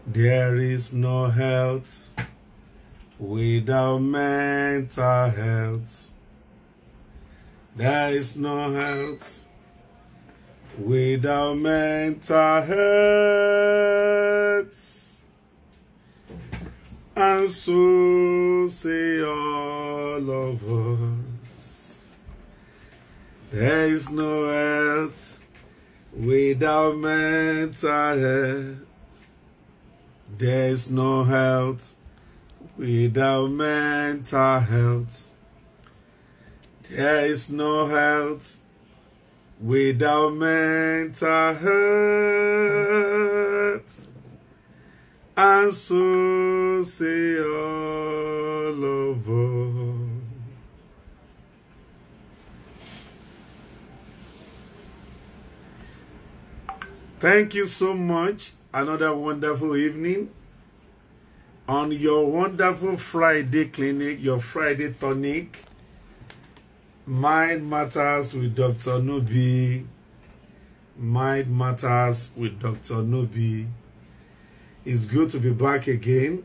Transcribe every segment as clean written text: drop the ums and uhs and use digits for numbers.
There is no health without mental health. There is no health without mental health. And so say all of us. There is no health without mental health. There is no health without mental health. There is no health without mental health. And so say all of us. Thank you so much. Another wonderful evening on your wonderful Friday clinic, your Friday tonic. Mind Matters with Dr. Nubi. Mind Matters with Dr. Nubi. It's good to be back again.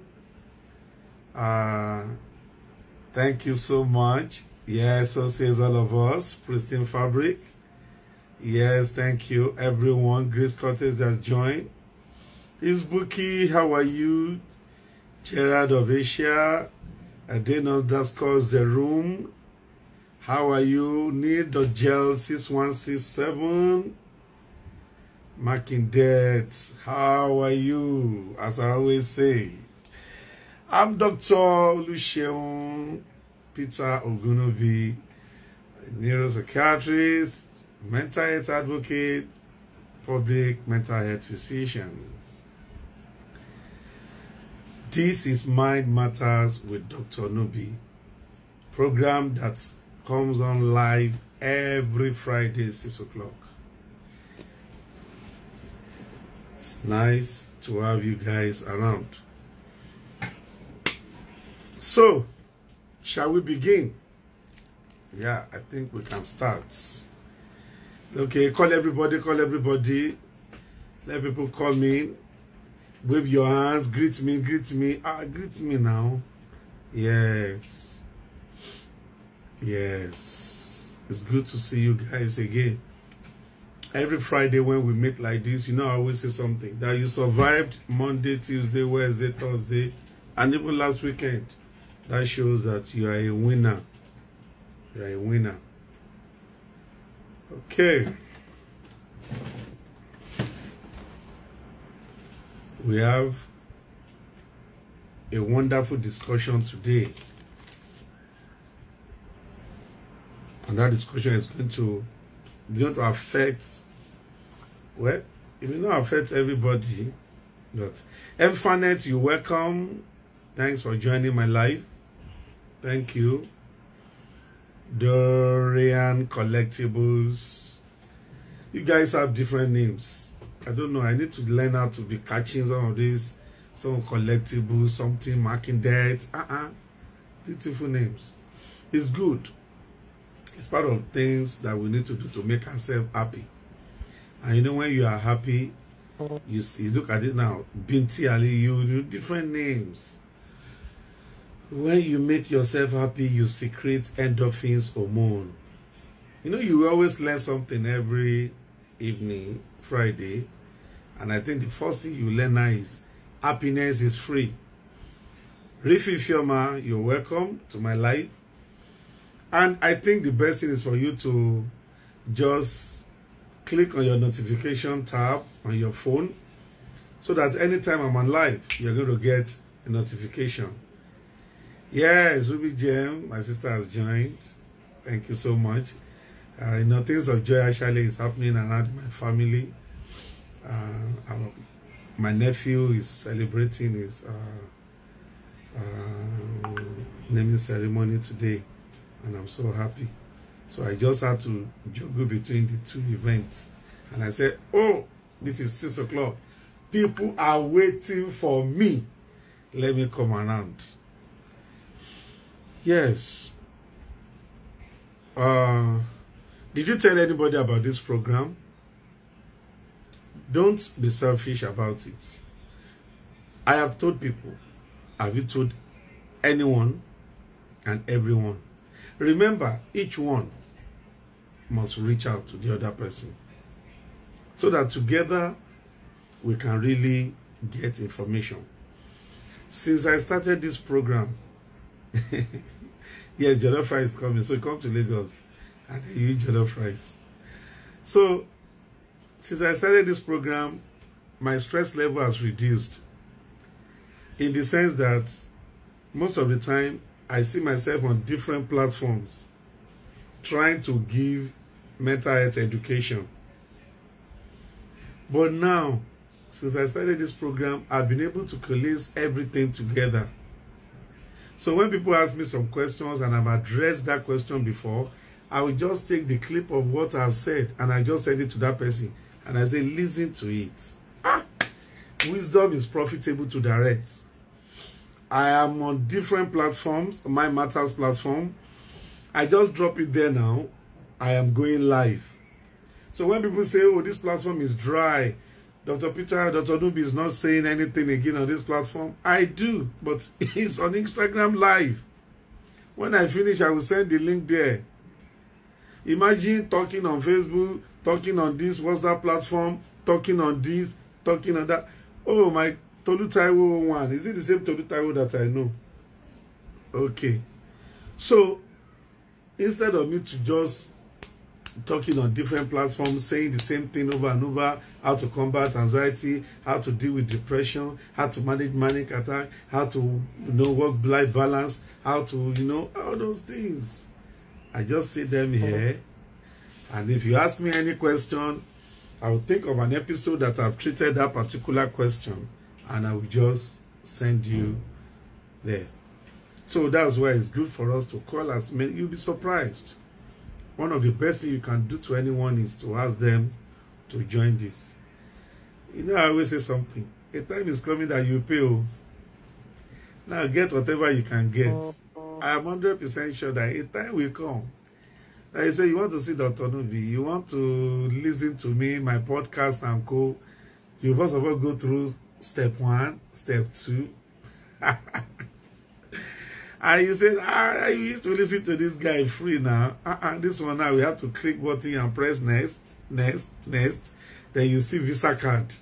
Thank you so much. Yes, so says all of us. Pristine Fabric. Yes, thank you everyone. Grace Cottage has joined. It's Buki, how are you? Gerard of Asia. Adeno_ the room. How are you? Neil.gel 6167. Marking how are you? As I always say, I'm Dr. Oluseun Peter Ogunobi, neuropsychiatrist, mental health advocate, public mental health physician. This is Mind Matters with Dr. Nubi, program that comes on live every Friday, 6 o'clock. It's nice to have you guys around. So, shall we begin? Yeah, I think we can start. Okay, call everybody, call everybody. Let people call me. Wave your hands, greet me, greet me. Greet me now. Yes. Yes. It's good to see you guys again. Every Friday when we meet like this, you know, I always say something. That you survived Monday, Tuesday, Wednesday, Thursday, and even last weekend. That shows that you are a winner. You are a winner. Okay. We have a wonderful discussion today. And that discussion is going to affect, well, it will not affect everybody, but Mfanet, you're welcome. Thanks for joining my live. Thank you. Dorian Collectibles. You guys have different names. I don't know. I need to learn how to be catching some of these. Some collectibles, something marking that. Beautiful names. It's good. It's part of things that we need to do to make ourselves happy. And you know, when you are happy, you see, look at it now. Binti Ali, you different names. When you make yourself happy, you secrete endorphins hormone. You know, you always learn something every evening, Friday. And I think the first thing you learn now is happiness is free. Rifi Fioma, you're welcome to my live. And I think the best thing is for you to just click on your notification tab on your phone so that anytime I'm on live, you're going to get a notification. Yes, Ruby Gem, my sister has joined. Thank you so much. You know, things of joy actually is happening around my family. My nephew is celebrating his naming ceremony today. And I'm so happy. So I just had to juggle between the two events. And I said, oh, this is 6 o'clock. People are waiting for me. Let me come around. Yes. Did you tell anybody about this program? Don't be selfish about it. I have told people, have you told anyone and everyone? Remember, each one must reach out to the other person so that together we can really get information. Since I started this program, yeah, jollof rice is coming, so come to Lagos and you eat jollof rice. So, since I started this program, my stress level has reduced in the sense that most of the time I see myself on different platforms trying to give mental health education. But now, since I started this program, I've been able to collate everything together. So when people ask me some questions and I've addressed that question before, I will just take the clip of what I've said and I just send it to that person and I say, listen to it. Wisdom is profitable to direct. I am on different platforms, My Matters platform. I just drop it there now. I am going live. So when people say, oh, this platform is dry, Dr. Nubi is not saying anything again on this platform, I do, but it's on Instagram live. When I finish, I will send the link there. Imagine talking on Facebook, talking on this, what's that platform, talking on this, talking on that. Oh, my Tolu Taiwo one. Is it the same Tolu Taiwo that I know? Okay. So, instead of me to just talking on different platforms, saying the same thing over and over, how to combat anxiety, how to deal with depression, how to manage manic attack, how to, work-life balance, how to, all those things. I just see them here. And if you ask me any question, I will think of an episode that I've treated that particular question and I will just send you there. So that's why it's good for us to call as many. You'll be surprised. One of the best things you can do to anyone is to ask them to join this. I always say something. A time is coming that you pay. Now get whatever you can get. I am 100% sure that a time will come. Like I say, you want to see Dr. Nubi, you want to listen to me, my podcast and co. You first of all go through step 1, step 2. And you said, I used to listen to this guy free now. This one now, we have to click button and press next. Then you see Visa card.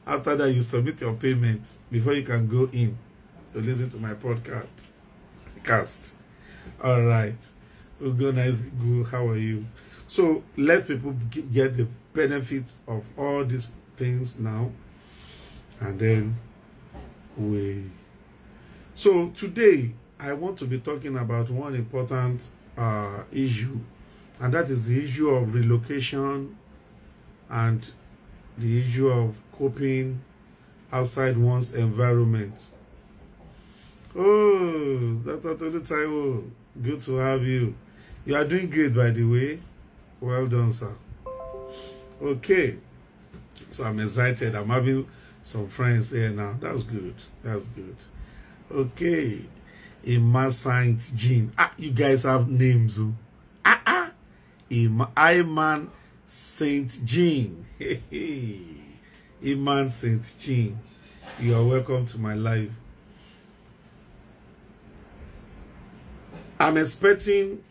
After that, you submit your payment before you can go in to listen to my podcast. All right. Ugo, nice, good. How are you? So let people get the benefit of all these things now. And then So today, I want to be talking about one important issue, and that is the issue of relocation and the issue of coping outside one's environment. Oh, Dr. Tolu Taiwo, good to have you. You are doing great, by the way. Well done, sir. Okay, so I'm excited. I'm having some friends here now. That's good. That's good. Okay. Ima Saint Jean. You guys have names. Iman Saint Jean. Iman Saint Jean. You are welcome to my live. I'm expecting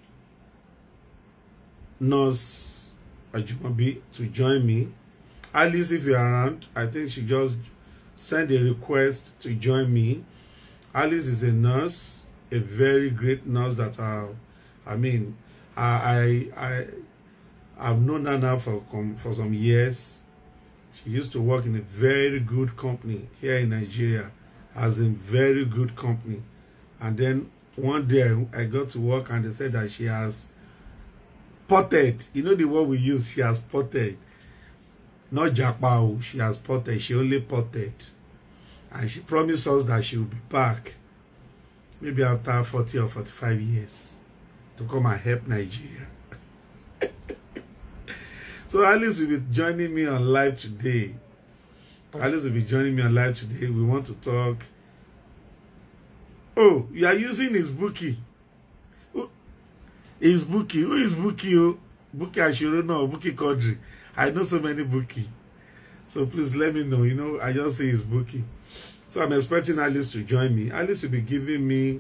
Nurse Ajumabi to join me. Alice, if you're around, I think she just sent a request to join me. Alice is a nurse, a very great nurse that I've known her now for some years. She used to work in a very good company here in Nigeria, as in very good company. And then one day I got to work and they said that she has potted. You know the word we use, she has potted. Not JAPA, she has potted. She only potted. And she promised us that she will be back maybe after 40 or 45 years to come and help Nigeria. So Alice will be joining me on live today. Alice will be joining me on live today. We want to talk. Oh, you are using his bookie. His bookie. Who is bookie? Oh, bookie Ashiruno or bookie Kodri. I know so many bookie. So please let me know. I just say his bookie. So I'm expecting Alice to join me. Alice will be giving me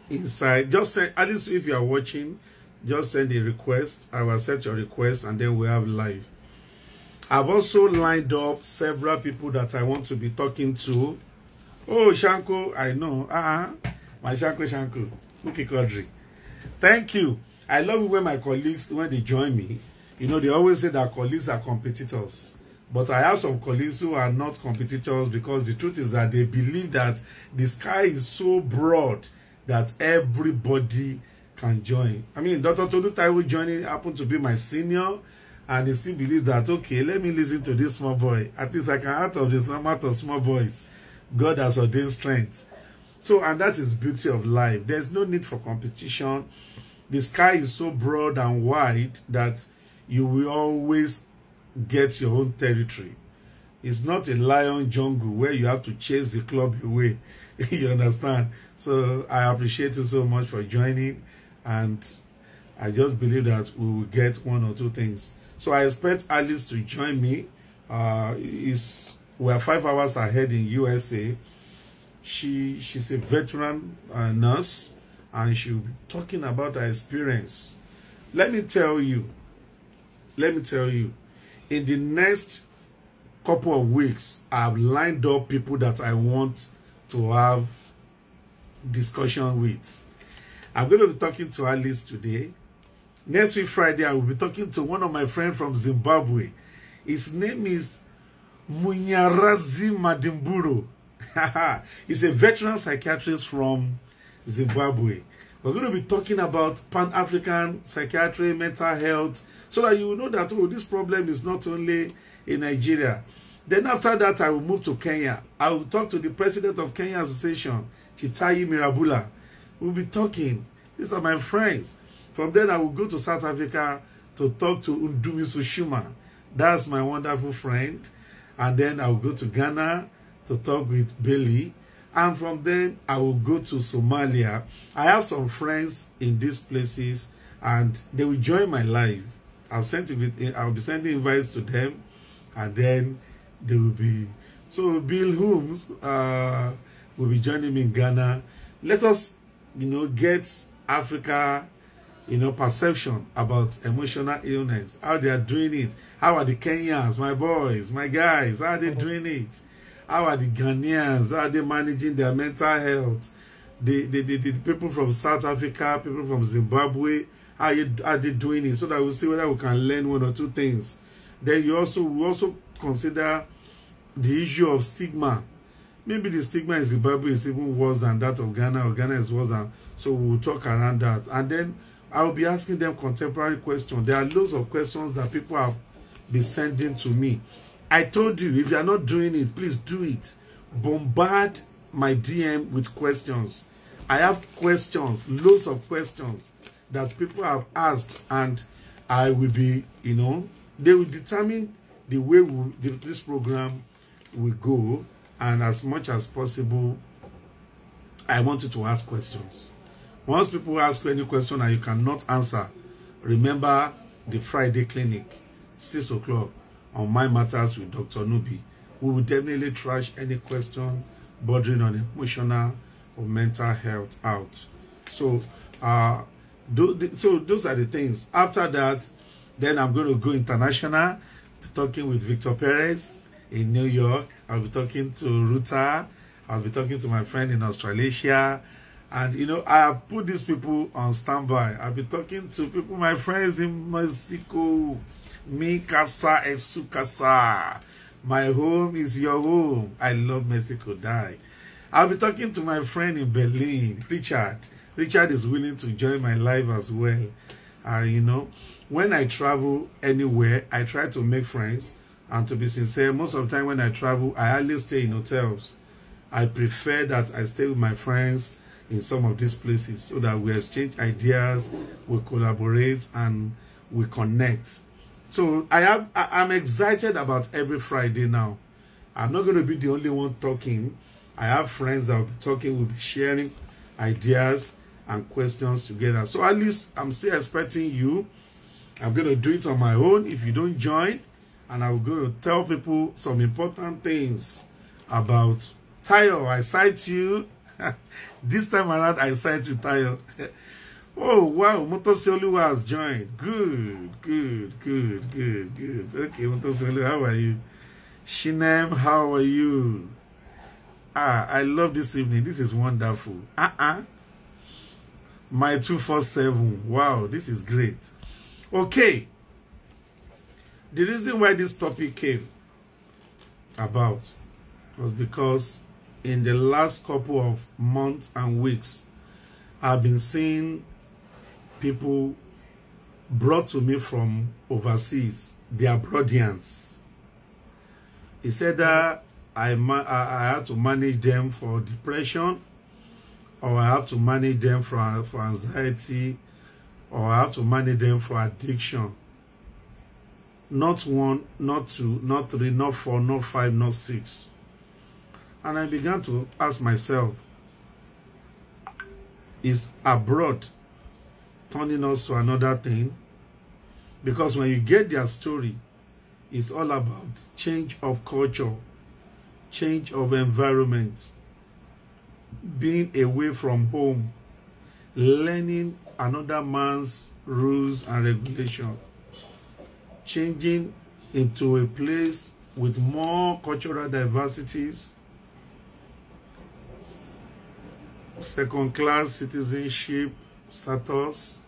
insight. Just send, Alice, if you are watching, just send a request. I will accept your request, and then we have live. I've also lined up several people that I want to be talking to. Oh, Shanko, I know. My Shanko. Muki Kodri. Thank you. I love it when my colleagues, when they join me, you know, they always say that colleagues are competitors. But I have some colleagues who are not competitors, because the truth is that they believe that the sky is so broad that everybody can join. I mean, Dr. Tolu Taiwo joining happened to be my senior, and he still believes that, okay, let me listen to this small boy. At least I can out of this amount of small boys. God has ordained strength. So, and that is beauty of life. There's no need for competition. The sky is so broad and wide that you will always get your own territory. It's not a lion jungle where you have to chase the club away. You understand? So I appreciate you so much for joining, and I just believe that we will get one or two things. So I expect Alice to join me. We are 5 hours ahead in USA. She's a veteran nurse, and she'll be talking about her experience. Let me tell you, in the next couple of weeks, I've lined up people that I want to have discussion with. I'm going to be talking to Alice today. Next week, Friday, I will be talking to one of my friends from Zimbabwe. His name is Munyarazi Madimburo. He's a veteran psychiatrist from Zimbabwe. We're going to be talking about Pan-African psychiatry, mental health, so that you will know that, oh, this problem is not only in Nigeria. Then after that, I will move to Kenya. I will talk to the president of Kenya Association, Chitayi Mirabula. We'll be talking. These are my friends. From then, I will go to South Africa to talk to Undumi Sushuma. That's my wonderful friend. And then I will go to Ghana to talk with Bailey. And from then, I will go to Somalia. I have some friends in these places, and they will join my live. I'll be sending invites to them, and then they will be. So Bill Holmes will be joining me in Ghana. Let us, get Africa, perception about emotional illness, how they are doing it. How are the Kenyans, my boys, my guys, how are they doing it? How are the Ghanaians? How are they managing their mental health? The people from South Africa, people from Zimbabwe, how are they doing it? So that we'll see whether we can learn one or two things. Then we also consider the issue of stigma. Maybe the stigma in Zimbabwe is even worse than that of Ghana, or Ghana is worse than. So we'll talk around that. And then I will be asking them contemporary questions. There are loads of questions that people have been sending to me. I told you, if you are not doing it, please do it. Bombard my DM with questions. I have questions, loads of questions that people have asked, and I will be, they will determine the way this program will go. And as much as possible, I want you to ask questions. Once people ask you any question and you cannot answer, remember the Friday clinic, 6 o'clock. On My Matters with Dr. Nubi. We will definitely trash any question bordering on emotional or mental health out. So, those are the things. After that, then I'm going to go international, be talking with Victor Perez in New York. I'll be talking to Ruta. I'll be talking to my friend in Australasia. And, I have put these people on standby. I'll be talking to people, my friends in Mexico. Mi casa es su casa. My home is your home. I love Mexico. Die. I'll be talking to my friend in Berlin, Richard. Richard is willing to join my live as well. When I travel anywhere, I try to make friends. And to be sincere, most of the time when I travel, I hardly stay in hotels. I prefer that I stay with my friends in some of these places so that we exchange ideas, we collaborate, and we connect. So I'm excited about every Friday now. I'm not going to be the only one talking. I have friends that will be talking, will be sharing ideas and questions together. So at least I'm still expecting you. I'm going to do it on my own if you don't join. And I'm going to tell people some important things about Tayo. I cite you. This time around, I cite you, Tayo. Oh, wow. Motosiolu has joined. Good. Okay, Motosiolu, how are you? Shinem, how are you? I love this evening. This is wonderful. My 247. Wow, this is great. Okay. The reason why this topic came about was because in the last couple of months and weeks, I've been seeing people brought to me from overseas, the Abroadians. He said that I had to manage them for depression, or I have to manage them for anxiety, or I have to manage them for addiction. Not one, not two, not three, not four, not five, not six. And I began to ask myself, is abroad turning us to another thing? Because when you get their story, it's all about change of culture, change of environment, being away from home, learning another man's rules and regulations, changing into a place with more cultural diversities, second-class citizenship status,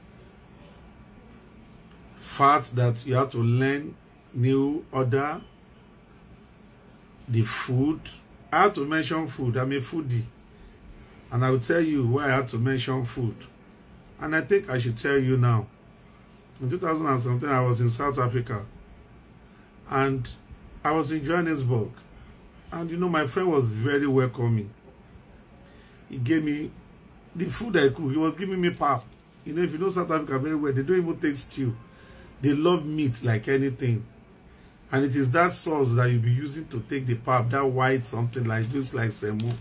fact that you have to learn new order, the food. I have to mention food. I'm a foodie. And I will tell you why I have to mention food. And I think I should tell you now. In 2017, I was in South Africa. And I was in Johannesburg. And you know, my friend was very welcoming. He gave me the food I cook. He was giving me pap. You know, if you know South Africa very well, they don't even take stew. They love meat like anything. And it is that sauce that you'll be using to take the pap, that white something like this, like semo.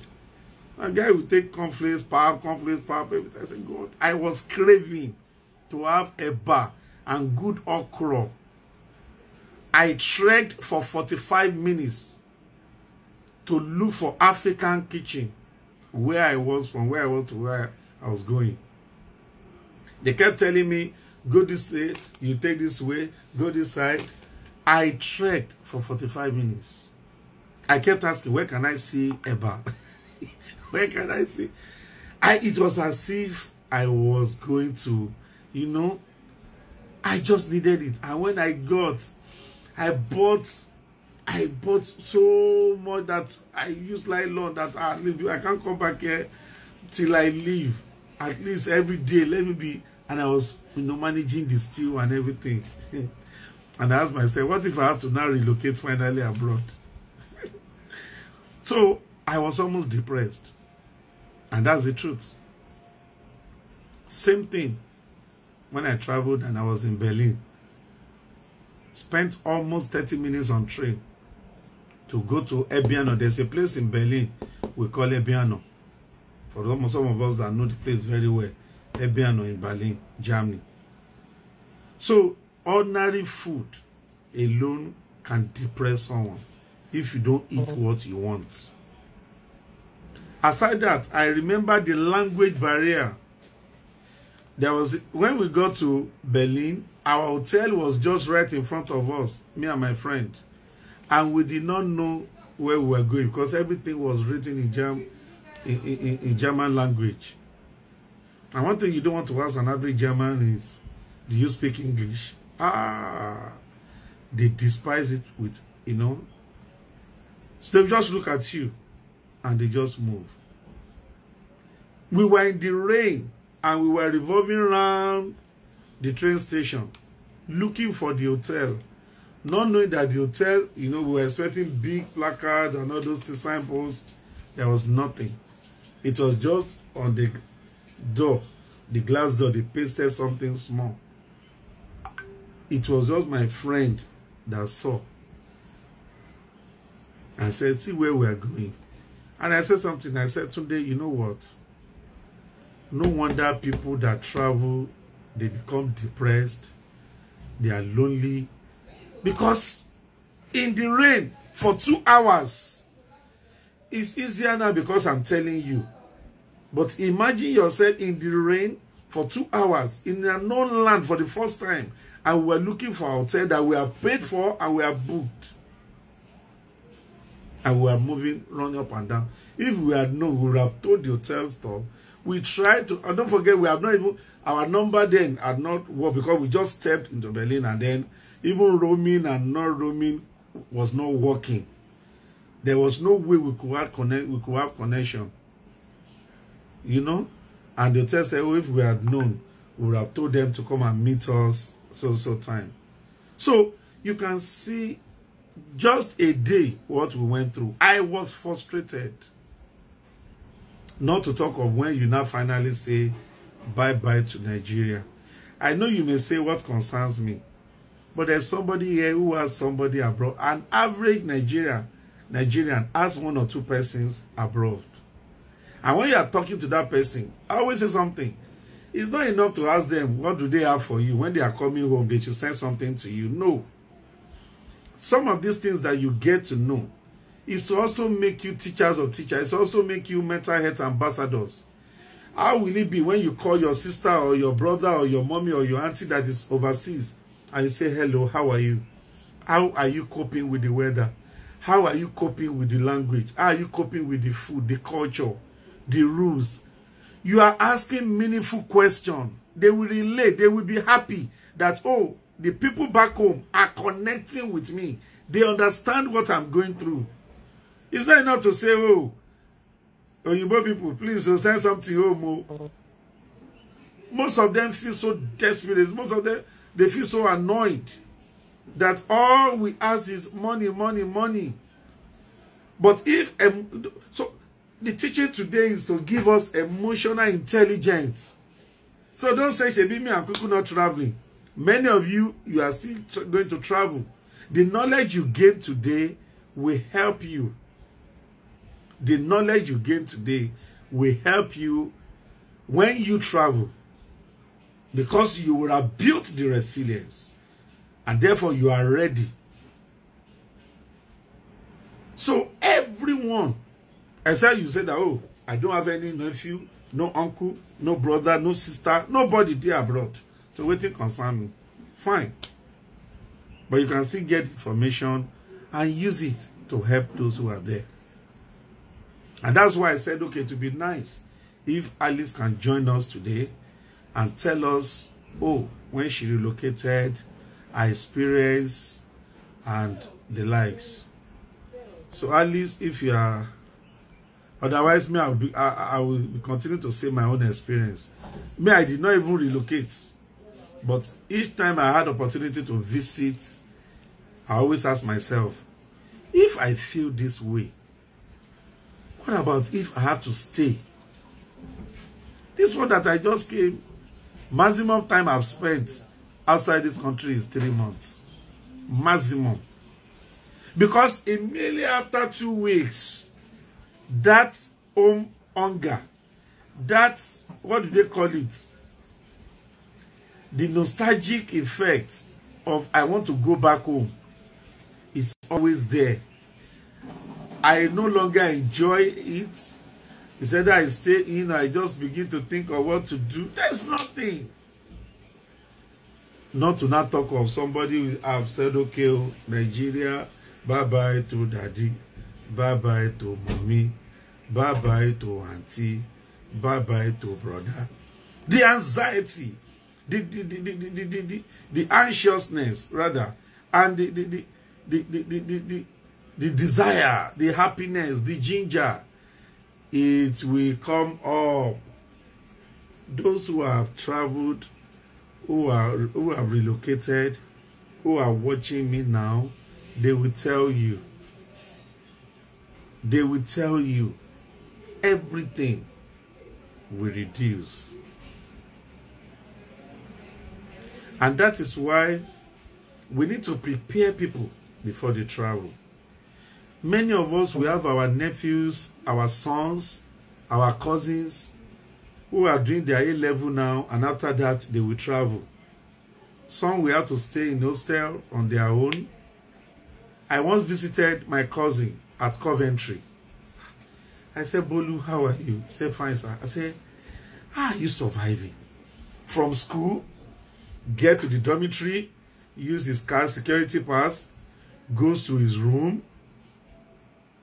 A guy will take cornflakes, pap, everything. I said, God, I was craving to have a bar and good okra. I trekked for 45 minutes to look for African kitchen where I was, from where I was to where I was going. They kept telling me, go this way, you take this way, go this side. I trekked for 45 minutes. I kept asking, where can I see Eba? Where can I see? It was as if I was going to, you know, I just needed it. And when I bought so much that I used nylon that I can't come back here till I leave. At least every day, let me be. And I was, you know, managing the stew and everything. And I asked myself, what if I have to now relocate finally abroad? So I was almost depressed. And that's the truth. Same thing when I traveled and I was in Berlin. Spent almost 30 minutes on train to go to Ebiano. There's a place in Berlin we call Ebiano. For some of us that know the place very well. Ebiano in Berlin, Germany. So ordinary food alone can depress someone if you don't eat what you want. Aside that, I remember the language barrier. There was, when we got to Berlin, our hotel was just right in front of us, me and my friend. And we did not know where we were going because everything was written in German language. And one thing you don't want to ask an average German is, do you speak English? They despise it with, you know. So they just look at you and they just move. We were in the rain and we were revolving around the train station looking for the hotel, not knowing that the hotel, you know, we were expecting big placards and all those signposts. There was nothing. It was just on the door, the glass door, they pasted something small. It was just my friend that saw. I said, see where we are going. And I said something. I said, today, you know what? No wonder people that travel, they become depressed. They are lonely. Because in the rain for 2 hours, it's easier now because I'm telling you. But imagine yourself in the rain for 2 hours in a known land for the first time, and we are looking for a hotel that we are paid for and we are booked. And we are moving, running up and down. If we had known, we would have told the hotel store. We tried to, and don't forget, we have not even, our number then had not worked because we just stepped into Berlin, and then even roaming and not roaming was not working. There was no way we could have connection. You know? And the hotel said, oh, if we had known, we would have told them to come and meet us so time. So you can see just a day what we went through. I was frustrated. Not to talk of when you now finally say bye-bye to Nigeria. I know you may say what concerns me, but there's somebody here who has somebody abroad. An average Nigerian has 1 or 2 persons abroad. And when you are talking to that person, I always say something. It's not enough to ask them, what do they have for you? When they are coming home, they should send something to you. No. Some of these things that you get to know is to also make you teachers of teachers. It's also make you mental health ambassadors. How will it be when you call your sister or your brother or your mommy or your auntie that is overseas and you say, hello, how are you? How are you coping with the weather? How are you coping with the language? How are you coping with the food, the culture, the rules? You are asking meaningful questions. They will relate. They will be happy that, oh, the people back home are connecting with me. They understand what I'm going through. It's not enough to say, oh, Oyinbo people, please send something home. Oh. Most of them feel so desperate. Most of them, they feel so annoyed that all we ask is money, money, money. But if, so the teaching today is to give us emotional intelligence. So don't say, Shebi, me and Kuku not traveling. Many of you, you are still going to travel. The knowledge you gain today will help you. The knowledge you gain today will help you when you travel. Because you will have built the resilience. And therefore you are ready. So everyone, except you say that, oh, I don't have any nephew, no uncle, no brother, no sister, nobody there abroad. So waiting concern me. Fine. But you can still get information and use it to help those who are there. And that's why I said, okay, to be nice, if Alice can join us today and tell us, oh, when she relocated, her experience and the likes. So Alice, if you are, otherwise me, I will continue to say my own experience. Me, I did not even relocate. But each time I had opportunity to visit, I always ask myself, if I feel this way, what about if I have to stay? This one that I just came, maximum time I've spent outside this country is 3 months. Maximum. Because immediately after 2 weeks, that home hunger, that's, what do they call it? The nostalgic effect of I want to go back home is always there. I no longer enjoy it. It's either I stay in or I just begin to think of what to do. There's nothing. Not to not talk of somebody who have said, okay, oh, Nigeria, bye-bye to daddy, bye-bye to mommy, bye-bye to auntie, bye-bye to brother. The anxiety, the anxiousness, rather, and the desire, the happiness, the ginger, it will come up. Those who have traveled, who have relocated, who are watching me now, they will tell you. They will tell you everything will reduce. And that is why we need to prepare people before they travel. Many of us, we have our nephews, our sons, our cousins, who are doing their A-level now, and after that, they will travel. Some will have to stay in hostel on their own. I once visited my cousin at Coventry. I said, Bolu, how are you? He said, fine, sir. I said, how are you surviving? From school, get to the dormitory, use his car security pass, goes to his room,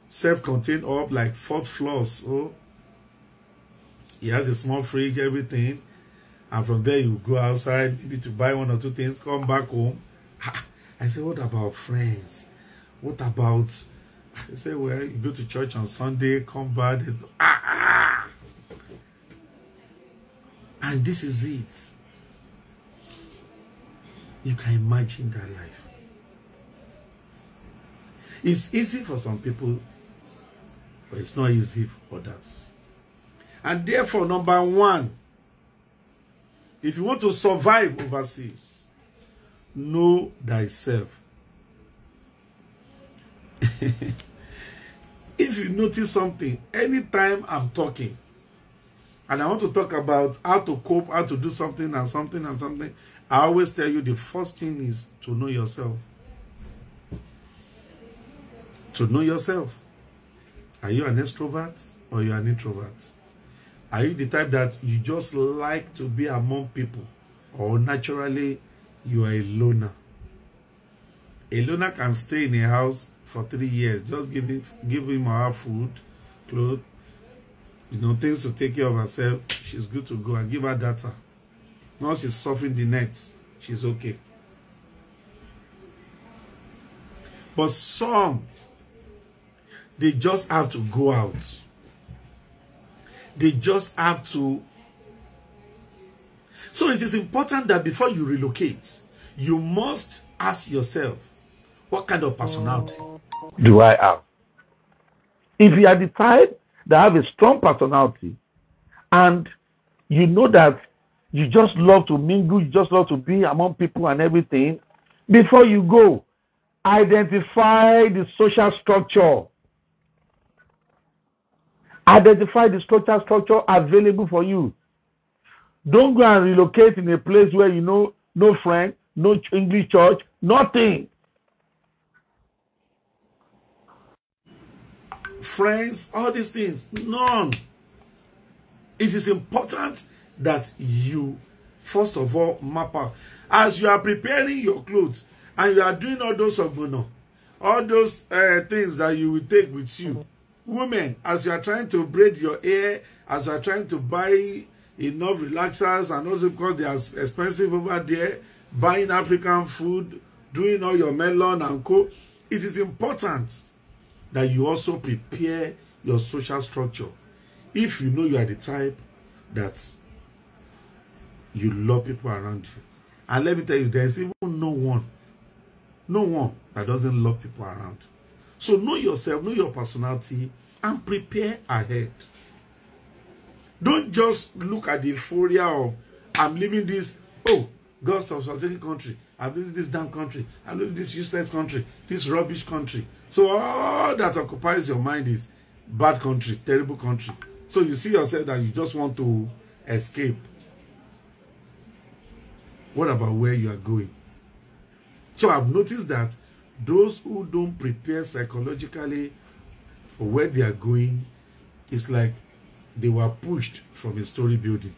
self-contained up like 4th floor. So he has a small fridge, everything. And from there, you go outside, maybe to buy 1 or 2 things, come back home. I said, what about friends? What about... I said, well, you go to church on Sunday, come back. And this is it. You can imagine that life. It's easy for some people, but it's not easy for others. And therefore, number 1, if you want to survive overseas, know thyself. If you notice something, anytime I'm talking, and I want to talk about how to cope, how to do something and something and something, I always tell you the first thing is to know yourself. To know yourself. Are you an extrovert or you are an introvert? Are you the type that you just like to be among people, or naturally you are a loner? A loner can stay in a house for 3 years. Just give him her food, clothes, things to take care of herself. She's good to go, and give her data. Now she's surfing the net. She's okay. But some, they just have to go out. They just have to. So it is important that before you relocate, you must ask yourself, what kind of personality do I have? If you are the type that have a strong personality, and you know that you just love to mingle, you just love to be among people and everything, before you go, identify the social structure. Identify the social structure available for you. Don't go and relocate in a place where you know no friend, no English church, nothing. Friends, all these things, none. It is important that you, first of all, map out. As you are preparing your clothes and you are doing all those all those things that you will take with you. Women, as you are trying to braid your hair, as you are trying to buy enough relaxers, and also because they are expensive over there, buying African food, doing all your melon and co, it is important that you also prepare your social structure. If you know you are the type that you love people around you. And let me tell you, there is even no one that doesn't love people around. So know yourself, know your personality, and prepare ahead. Don't just look at the euphoria of, I'm leaving this, God's of certain country, I'm leaving this damn country, I'm leaving this useless country, this rubbish country. So all that occupies your mind is bad country, terrible country. So you see yourself that you just want to escape. What about where you are going? So I've noticed that those who don't prepare psychologically for where they are going, it's like they were pushed from a story building.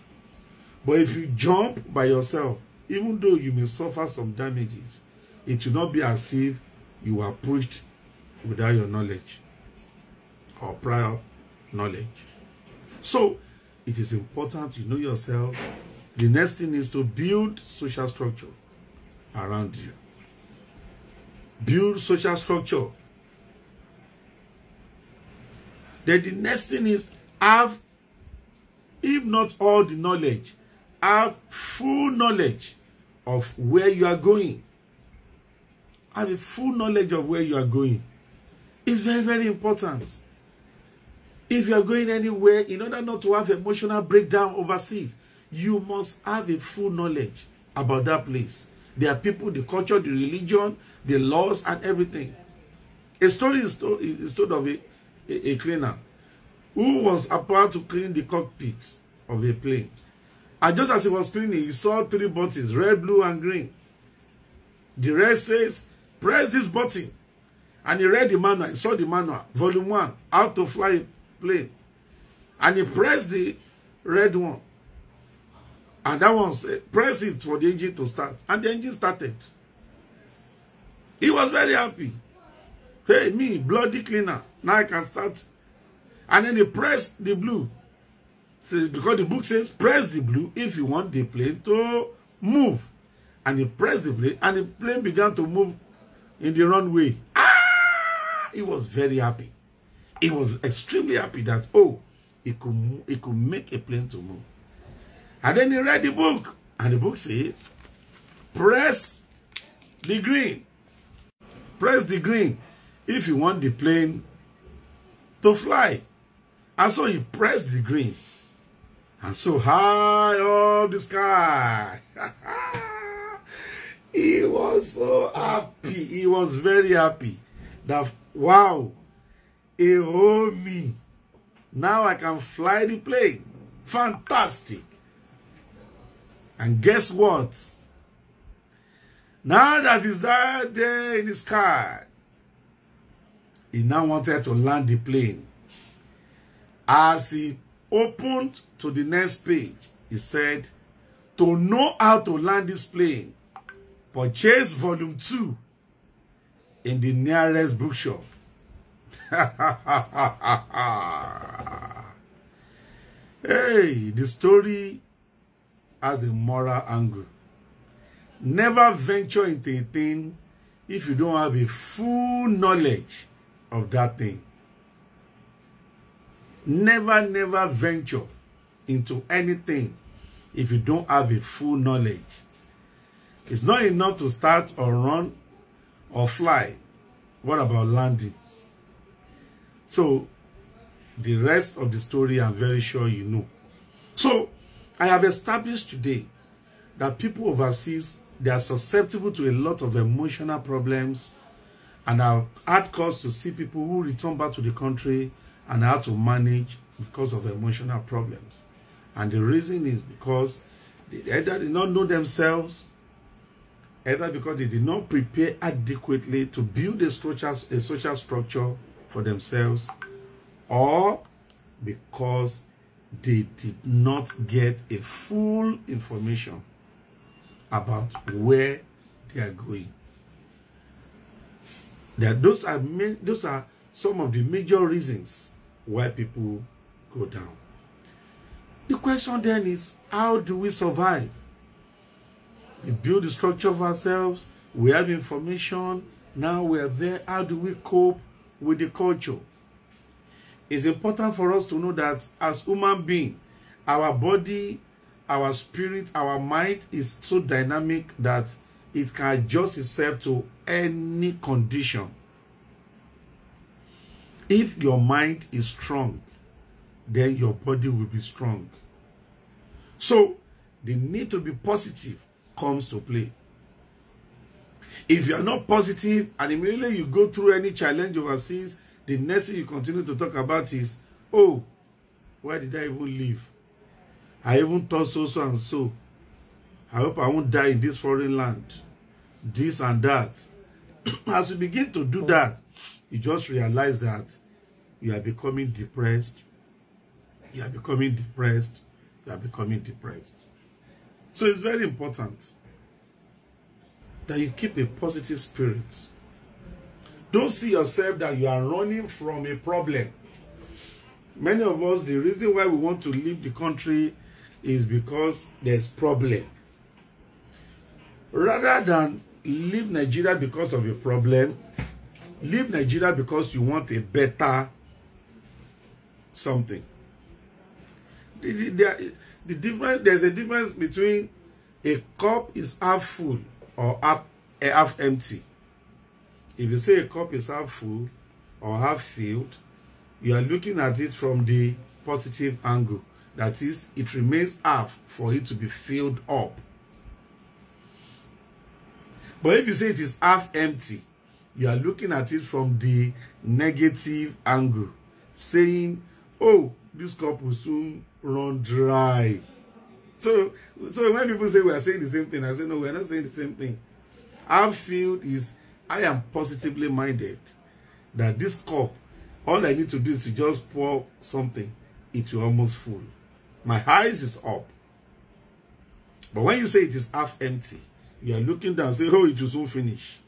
But if you jump by yourself, even though you may suffer some damages, it will not be as if you were pushed without your knowledge or prior knowledge. So it is important you know yourself. The next thing is to build social structure around you. Build social structure. Then the next thing is have, if not all the knowledge, have full knowledge of where you are going. Have a full knowledge of where you are going. It's very, very important. If you are going anywhere, in order not to have emotional breakdown overseas, you must have a full knowledge about that place. Their people, the culture, the religion, the laws, and everything. A story is told of a cleaner who was about to clean the cockpit of a plane. And just as he was cleaning, he saw 3 buttons, red, blue, and green. The red says, press this button. And he read the manual, he saw the manual, volume 1, how to fly a plane. And he pressed the red one. And that one, press it for the engine to start. And the engine started. He was very happy. Hey, me, bloody cleaner. Now I can start. And then he pressed the blue. So because the book says, press the blue if you want the plane to move. And he pressed the plane, and the plane began to move in the runway. He was very happy. He was extremely happy that, oh, he could make a plane to move. And then he read the book. And the book said, press the green. Press the green if you want the plane to fly. And so he pressed the green. And so high up the sky. He was so happy. He was very happy. That, wow, me. Now I can fly the plane. Fantastic. And guess what? Now that he's there in the sky, he now wanted to land the plane. As he opened to the next page, he said, to know how to land this plane, purchase volume 2 in the nearest bookshop. Hey, the story has a moral angle. Never venture into a thing if you don't have a full knowledge of that thing. Never venture into anything if you don't have a full knowledge. It's not enough to start or run or fly. What about landing? So, the rest of the story I'm very sure you know. So, I have established today that people overseas, they are susceptible to a lot of emotional problems, and I've had cause to see people who return back to the country and how to manage because of emotional problems. And the reason is because they either did not know themselves, either because they did not prepare adequately to build a social structure for themselves, or because they did not get a full information about where they are going. Those are some of the major reasons why people go down. The question then is, how do we survive? We build the structure of ourselves, we have information, now we are there. How do we cope with the culture? It's important for us to know that as human beings, our body, our spirit, our mind is so dynamic that it can adjust itself to any condition. If your mind is strong, then your body will be strong. So, the need to be positive comes to play. If you are not positive and immediately you go through any challenge overseas, the next thing you continue to talk about is, oh, why did I even leave? I even thought so and so. I hope I won't die in this foreign land. This and that. As you begin to do that, you just realize that you are becoming depressed. You are becoming depressed. You are becoming depressed. So it's very important that you keep a positive spirit. Don't see yourself that you are running from a problem. Many of us, the reason why we want to leave the country is because there's problem. Rather than leave Nigeria because of a problem, leave Nigeria because you want a better something. There's a difference between a cup is half full or half empty. If you say a cup is half full or half filled, you are looking at it from the positive angle. That is, it remains half for it to be filled up. But if you say it is half empty, you are looking at it from the negative angle, saying, oh, this cup will soon run dry. So when people say we are saying the same thing, I say, no, we are not saying the same thing. Half filled is, I am positively minded that this cup, all I need to do is to just pour something it will almost full. My eyes is up. But when you say it is half empty, you are looking down and say, oh, it will soon finish.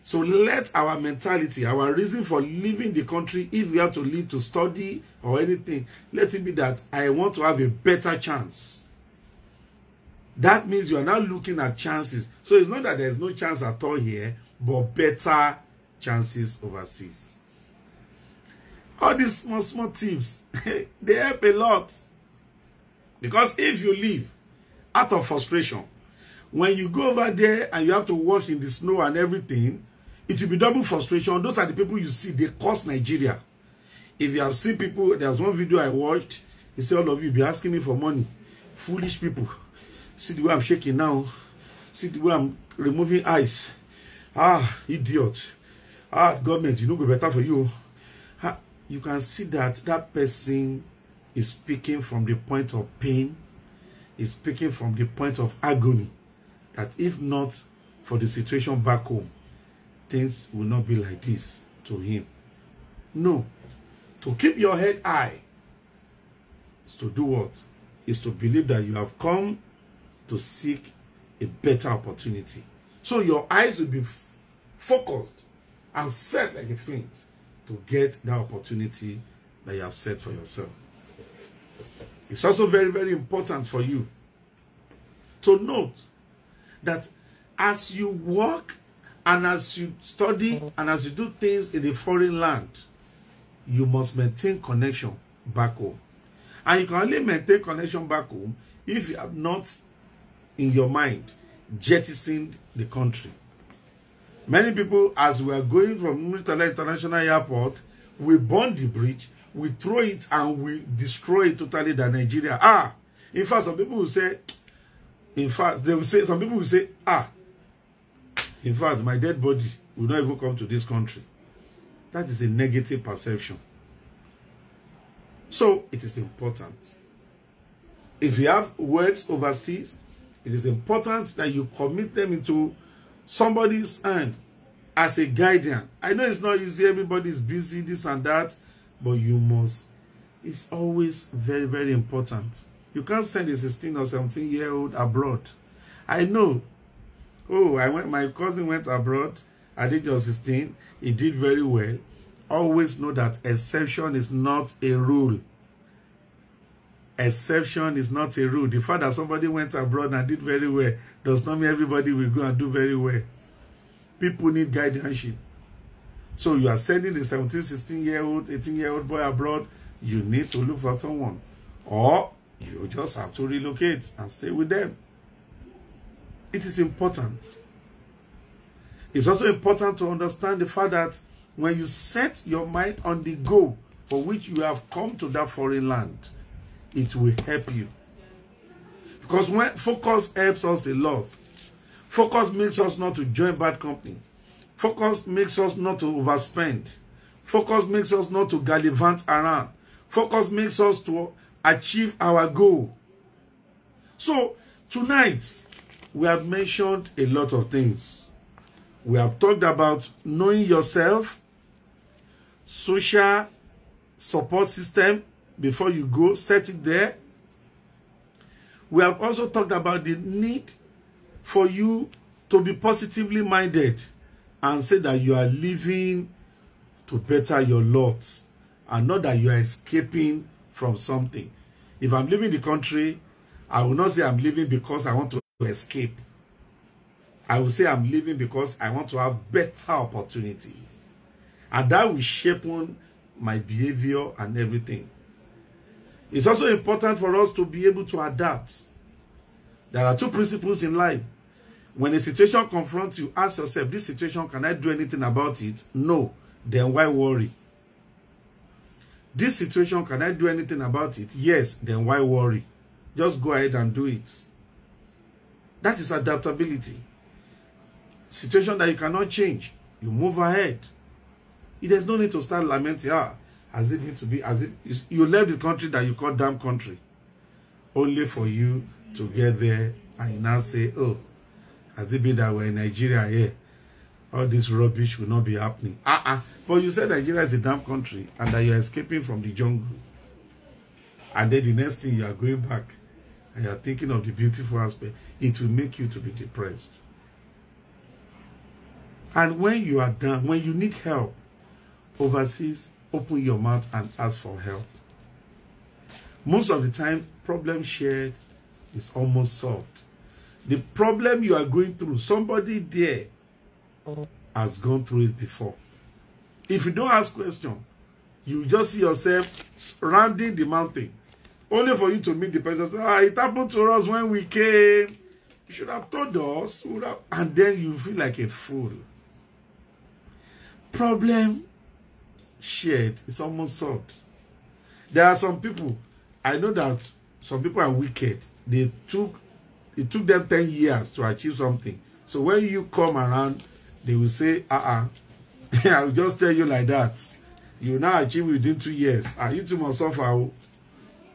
So let our mentality, our reason for leaving the country, if we have to leave to study or anything, let it be that I want to have a better chance. That means you are now looking at chances. So it's not that there is no chance at all here, but better chances overseas. All these small tips, they help a lot. Because if you leave out of frustration, when you go over there and you have to work in the snow and everything, it will be double frustration. Those are the people you see, they cost Nigeria. If you have seen people, there was one video I watched, he said, all of you be asking me for money. Foolish people. See the way I'm shaking now. See the way I'm removing ice. Ah, idiot. Ah, government, you know, go better for you. Ah, you can see that that person is speaking from the point of pain. Is speaking from the point of agony. That if not for the situation back home, things will not be like this to him. No. To keep your head high is to do what? Is to believe that you have come to seek a better opportunity. So your eyes will be focused and set like a flint to get that opportunity that you have set for yourself. It's also very, very important for you to note that as you work and as you study and as you do things in a foreign land, you must maintain connection back home. And you can only maintain connection back home if you have not in your mind jettisoned the country. Many people, as we are going from Murtala International Airport, we burn the bridge, we throw it and we destroy it totally than Nigeria. Ah, in fact, some people will say, in fact, they will say, some people will say, ah, in fact, my dead body will not even come to this country. That is a negative perception. So, it is important. If you have words overseas, it is important that you commit them into somebody's hand as a guardian. I know it's not easy, everybody is busy, this and that, but you must. It's always very, very important. You can't send a 16 or 17-year-old abroad. I know. Oh, my cousin went abroad at the age of 16. He did very well. Always know that exception is not a rule. Exception is not a rule. The fact that somebody went abroad and did very well does not mean everybody will go and do very well. People need guardianship. So you are sending a 17, 16-year-old, 18-year-old boy abroad, you need to look for someone. Or you just have to relocate and stay with them. It is important. It's also important to understand the fact that when you set your mind on the goal for which you have come to that foreign land, it will help you. Because when focus helps us a lot. Focus makes us not to join bad company. Focus makes us not to overspend. Focus makes us not to gallivant around. Focus makes us to achieve our goal. So, tonight, we have mentioned a lot of things. We have talked about knowing yourself, social support system. Before you go, set it there. We have also talked about the need for you to be positively minded and say that you are living to better your lot and not that you are escaping from something. If I'm leaving the country, I will not say I'm leaving because I want to escape. I will say I'm leaving because I want to have better opportunities. And that will shape on my behavior and everything. It's also important for us to be able to adapt. There are two principles in life. When a situation confronts you, ask yourself, this situation, can I do anything about it? No. Then why worry? This situation, can I do anything about it? Yes. Then why worry? Just go ahead and do it. That is adaptability. Situation that you cannot change, you move ahead. There's no need to start lamenting, as it need to be, as if you left the country that you call damn country, only for you to get there and you now say, oh, has it been that we're in Nigeria here? All this rubbish will not be happening. But you said Nigeria is a damn country and that you're escaping from the jungle. And then the next thing, you are going back and you are thinking of the beautiful aspect. It will make you to be depressed. And when you are done, when you need help overseas, open your mouth and ask for help. Most of the time, problem shared is almost solved. The problem you are going through, somebody there has gone through it before. If you don't ask questions, you just see yourself rounding the mountain, only for you to meet the person and say, it happened to us when we came. You should have told us. And then you feel like a fool. Problem shared is almost solved. There are some people, I know that some people are wicked. It took them 10 years to achieve something. So when you come around, they will say, I will just tell you like that. You will now achieve within 2 years. You too must suffer.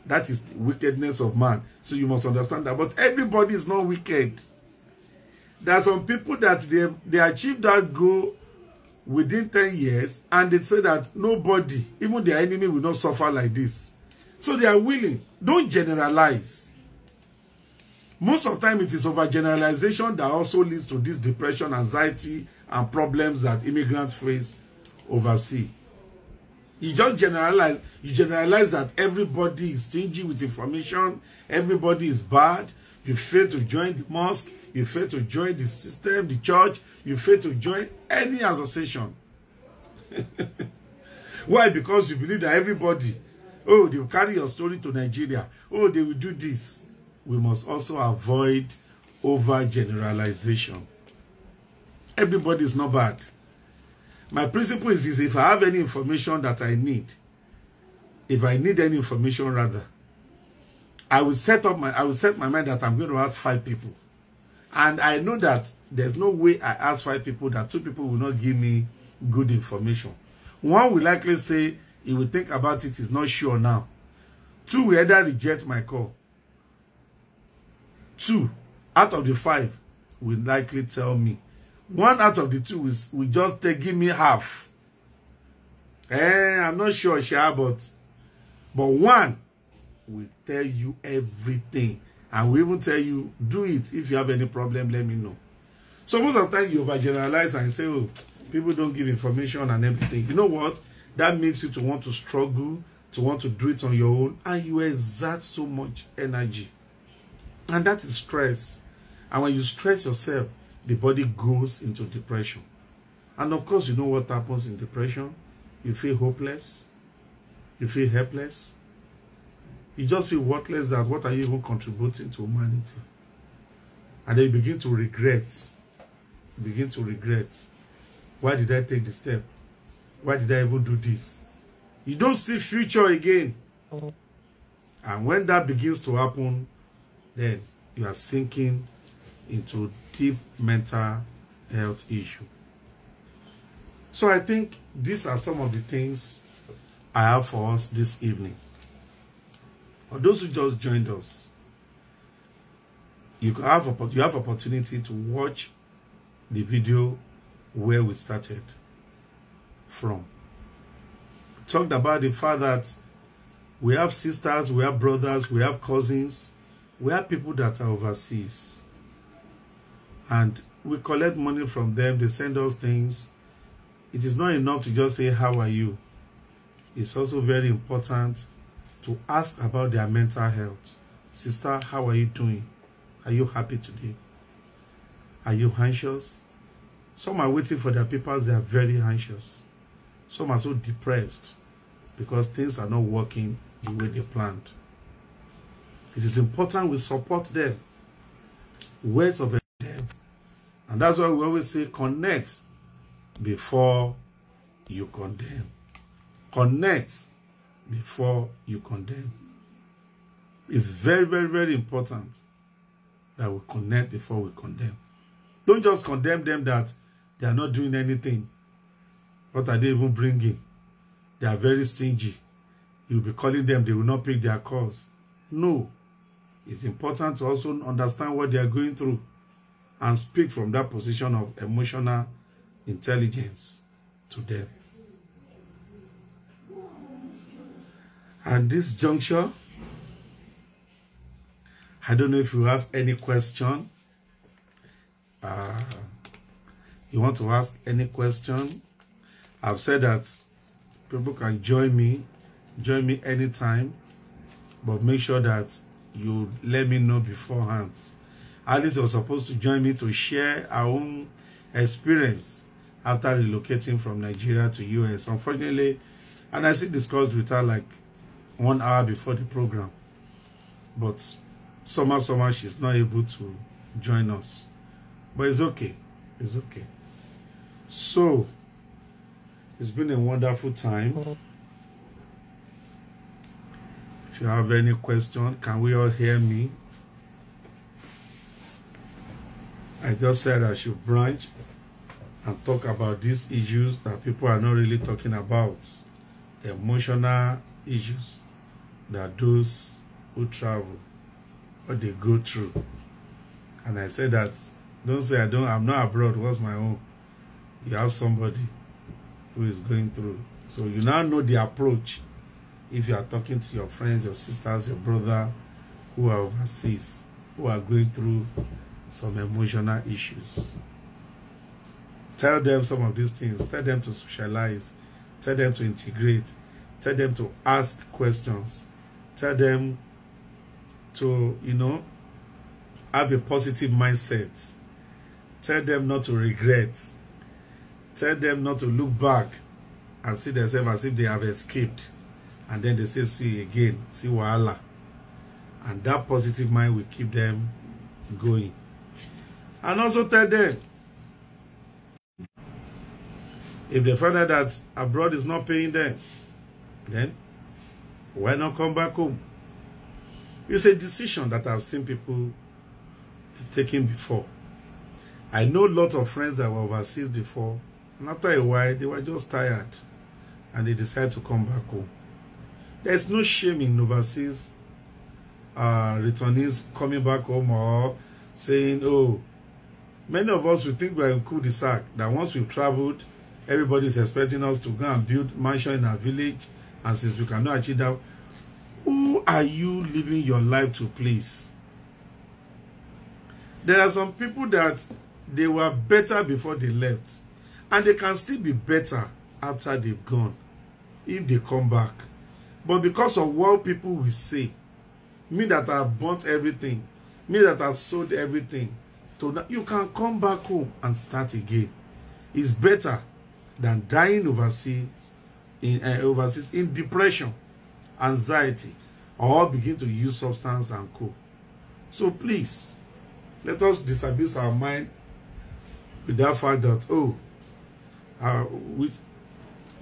That is the wickedness of man. So you must understand that. But everybody is not wicked. There are some people that they achieve that goal within 10 years, and they say that nobody, even their enemy, will not suffer like this. So they are willing. Don't generalize. Most of the time, it is overgeneralization that also leads to this depression, anxiety, and problems that immigrants face overseas. You just generalize. You generalize that everybody is stingy with information. Everybody is bad. You fail to join the mosque. You fail to join the system, the church. You fail to join any association. Why? Because you believe that everybody, oh, they will carry your story to Nigeria. Oh, they will do this. We must also avoid overgeneralization. Everybody is not bad. My principle is this: if I have any information that I need, if I need any information rather, I will set my mind that I'm going to ask 5 people. And I know that there's no way I ask 5 people that 2 people will not give me good information. 1 will likely say he will think about it, is not sure now. 2 will either reject my call. 2 out of the 5 will likely tell me. 1 out of the 2 will just give me half. I'm not sure, but 1 will tell you everything. And we even tell you, do it. If you have any problem, let me know. So most of the time you overgeneralize and say, oh, people don't give information and everything. You know what? That makes you to want to struggle, to want to do it on your own, and you exert so much energy. And that is stress. And when you stress yourself, the body goes into depression. And of course, you know what happens in depression? You feel hopeless. You feel helpless. You just feel worthless. That what are you even contributing to humanity? And then you begin to regret. You begin to regret. Why did I take the step? Why did I even do this? You don't see future again. And when that begins to happen, then you are sinking into deep mental health issue. So I think these are some of the things I have for us this evening. For those who just joined us, you have opportunity to watch the video where we started from. We talked about the fact that we have sisters, we have brothers, we have cousins, we have people that are overseas. And we collect money from them, they send us things. It is not enough to just say, how are you? It's also very important to ask about their mental health. Sister, how are you doing? Are you happy today? Are you anxious? Some are waiting for their papers, they are very anxious. Some are so depressed because things are not working the way they planned. It is important we support them. Words of them. And that's why we always say connect before you condemn. Connect before you condemn. It's very, very, very important that we connect before we condemn. Don't just condemn them that they are not doing anything. What are they even bringing? They are very stingy. You'll be calling them, they will not pick their calls. No. It's important to also understand what they are going through and speak from that position of emotional intelligence to them. At this juncture, I don't know if you have any question. You want to ask any question? I've said that people can join me anytime, but make sure that you let me know beforehand. Alice was supposed to join me to share our own experience after relocating from Nigeria to US. Unfortunately, and I still discussed with her like 1 hour before the program, but somehow she's not able to join us. But it's okay. It's okay. So, it's been a wonderful time. If you have any question, can we all hear me? I just said I should branch and talk about these issues that people are not really talking about. Emotional issues that those who travel, what they go through. And I said that, don't say I'm not abroad, what's my own? You have somebody who is going through. So you now know the approach if you are talking to your friends, your sisters, your brother who are overseas, who are going through some emotional issues. Tell them some of these things. Tell them to socialize. Tell them to integrate. Tell them to ask questions. Tell them to, have a positive mindset. Tell them not to regret. Tell them not to look back and see themselves as if they have escaped. And then they say, see again, see wahala. And that positive mind will keep them going. And also tell them, if they find out that abroad is not paying them, then why not come back home? It's a decision that I've seen people taking before. I know lots of friends that were overseas before, and after a while, they were just tired, and they decided to come back home. There's no shame in overseas returnees coming back home or saying, oh, many of us, we think we're in cul-de-sac, that once we've traveled, everybody is expecting us to go and build mansion in our village, and since we cannot achieve that, who are you living your life to please? There are some people that they were better before they left, and they can still be better after they've gone, if they come back. But because of what people will say, me that I've burnt everything, me that I've sold everything, you can come back home and start again. It's better than dying overseas in depression, anxiety, or begin to use substance and co. So please, let us disabuse our mind with that fact that,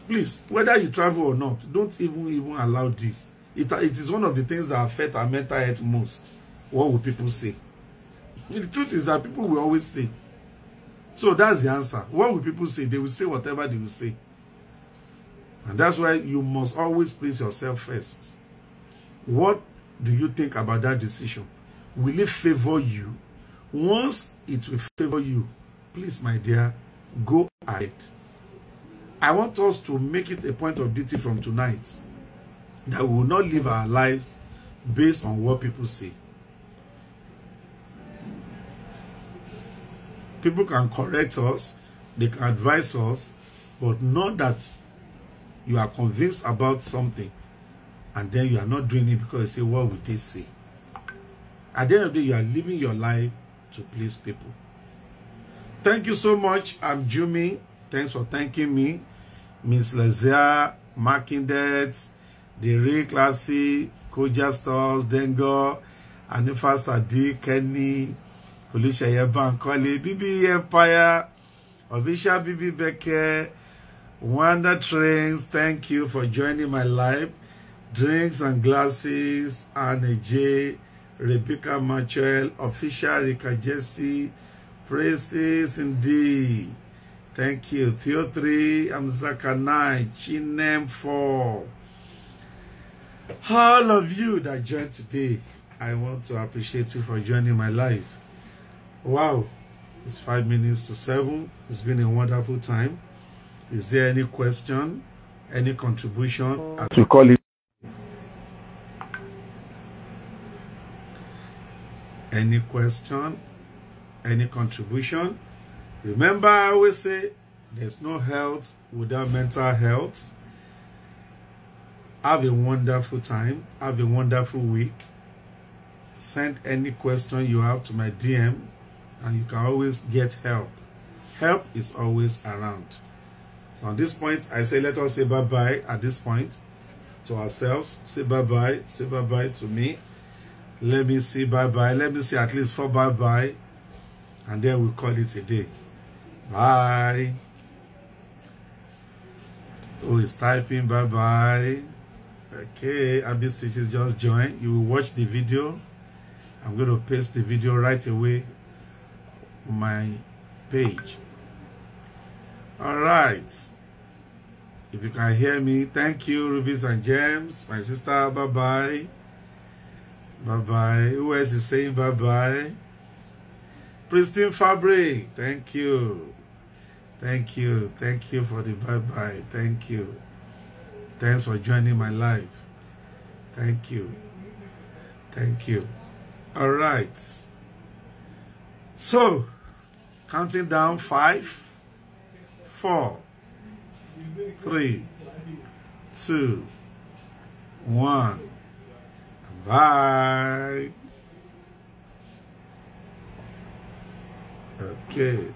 please, whether you travel or not, don't even allow this. It is one of the things that affect our mental health most. What will people say? The truth is that people will always say. So that's the answer. What will people say? They will say whatever they will say. And that's why you must always place yourself first. What do you think about that decision? Will it favor you? Once it will favor you, please, my dear, go ahead. I want us to make it a point of duty from tonight that we will not live our lives based on what people say. People can correct us, they can advise us, but not that you are convinced about something and then you are not doing it because you say, what would they say? At the end of the day, you are living your life to please people. Thank you so much. I'm Jumi. Thanks for thanking me. Miss Lazia, Markindet, The Real Classy, Koja Stores, Dengo, Anifa Sadi, Kenny, Felicia Yebankole, BB Empire, Official BB Beke, Wanda Trains, thank you for joining my live. Drinks and Glasses, Anne J, Rebecca Machel, Official Rika Jesse, Praises indeed. Thank you. Theo 3, Amzaka 9, Chinem 4. All of you that joined today, I want to appreciate you for joining my live. Wow, it's 5 minutes to 7. It's been a wonderful time. Is there any question, any contribution? To call it. any question, any contribution. Remember, I always say there's no health without mental health. Have a wonderful time. Have a wonderful week. Send any question you have to my DM, and you can always get help. Help is always around. So on this point, I say let us say bye-bye at this point to ourselves. Say bye-bye. Say bye-bye to me. Let me say bye-bye. Let me say at least 4 bye-bye. And then we'll call it a day. Bye. Who is typing bye-bye? Okay, Abby Stitches just joined. You will watch the video. I'm going to paste the video right away on my page. All right. If you can hear me, thank you, Rubies and Gems. My sister, bye-bye. Bye-bye. Who else is saying bye-bye? Pristine Fabric, thank you. Thank you. Thank you for the bye-bye. Thank you. Thanks for joining my live. Thank you. Thank you. All right. So, counting down 5, 4, 3, 2, 1. Bye. Okay.